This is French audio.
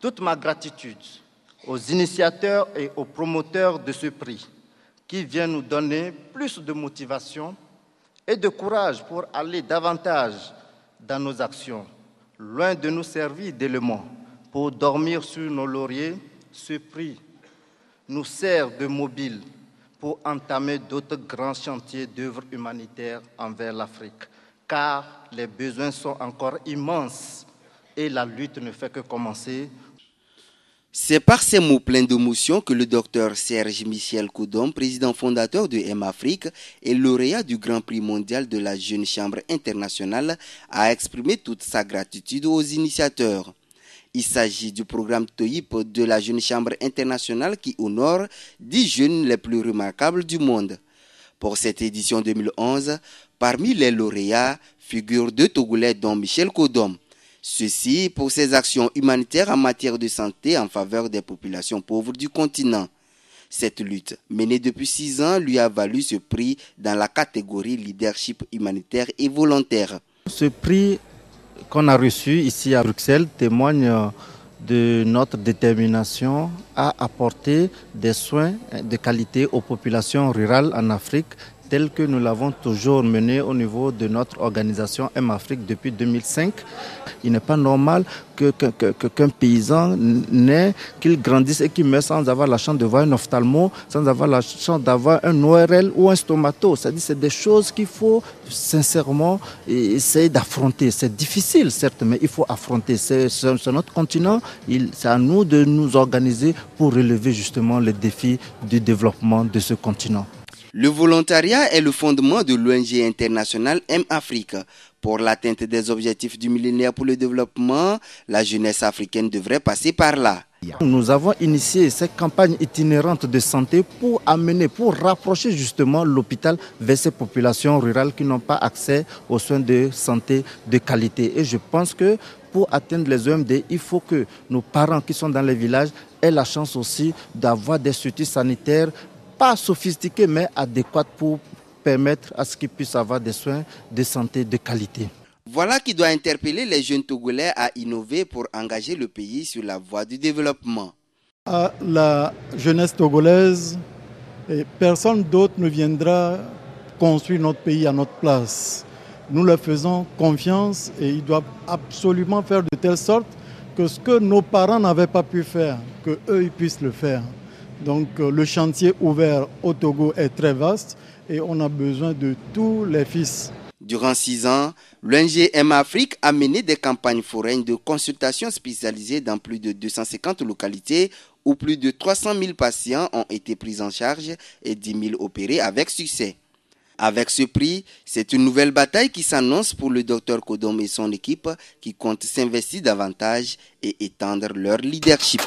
Toute ma gratitude aux initiateurs et aux promoteurs de ce prix qui viennent nous donner plus de motivation et de courage pour aller davantage dans nos actions, loin de nous servir d'éléments pour dormir sur nos lauriers. Ce prix nous sert de mobile pour entamer d'autres grands chantiers d'œuvres humanitaires envers l'Afrique, car les besoins sont encore immenses et la lutte ne fait que commencer. C'est par ces mots pleins d'émotion que le docteur Serge Michel Kodom, président fondateur de M-Afrique et lauréat du Grand Prix mondial de la Jeune Chambre internationale, a exprimé toute sa gratitude aux initiateurs. Il s'agit du programme TOIP de la Jeune Chambre internationale qui honore 10 jeunes les plus remarquables du monde. Pour cette édition 2011, parmi les lauréats figurent 2 Togolais dont Michel Kodom. Ceci pour ses actions humanitaires en matière de santé en faveur des populations pauvres du continent. Cette lutte, menée depuis 6 ans, lui a valu ce prix dans la catégorie leadership humanitaire et volontaire. Ce prix qu'on a reçu ici à Bruxelles témoigne de notre détermination à apporter des soins de qualité aux populations rurales en Afrique, tel que nous l'avons toujours mené au niveau de notre organisation M-Afrique depuis 2005. Il n'est pas normal qu'un paysan naît, qu'il grandisse et qu'il meure sans avoir la chance de voir un ophtalmo, sans avoir la chance d'avoir un ORL ou un stomato. C'est-à-dire c'est des choses qu'il faut sincèrement essayer d'affronter. C'est difficile certes, mais il faut affronter. C'est notre continent, c'est à nous de nous organiser pour relever justement les défis du développement de ce continent. Le volontariat est le fondement de l'ONG internationale M-Afrique. Pour l'atteinte des objectifs du millénaire pour le développement, la jeunesse africaine devrait passer par là. Nous avons initié cette campagne itinérante de santé pour rapprocher justement l'hôpital vers ces populations rurales qui n'ont pas accès aux soins de santé de qualité. Et je pense que pour atteindre les OMD, il faut que nos parents qui sont dans les villages aient la chance aussi d'avoir des structures sanitaires pas sophistiqués mais adéquats pour permettre à ce qu'ils puissent avoir des soins de santé de qualité. Voilà qui doit interpeller les jeunes Togolais à innover pour engager le pays sur la voie du développement. À la jeunesse togolaise, personne d'autre ne viendra construire notre pays à notre place. Nous leur faisons confiance et ils doivent absolument faire de telle sorte que ce que nos parents n'avaient pas pu faire, qu'eux ils puissent le faire. Donc le chantier ouvert au Togo est très vaste et on a besoin de tous les fils. Durant 6 ans, l'ONG M-Afrique a mené des campagnes foraines de consultation spécialisées dans plus de 250 localités où plus de 300 000 patients ont été pris en charge et 10 000 opérés avec succès. Avec ce prix, c'est une nouvelle bataille qui s'annonce pour le Dr Kodom et son équipe qui comptent s'investir davantage et étendre leur leadership.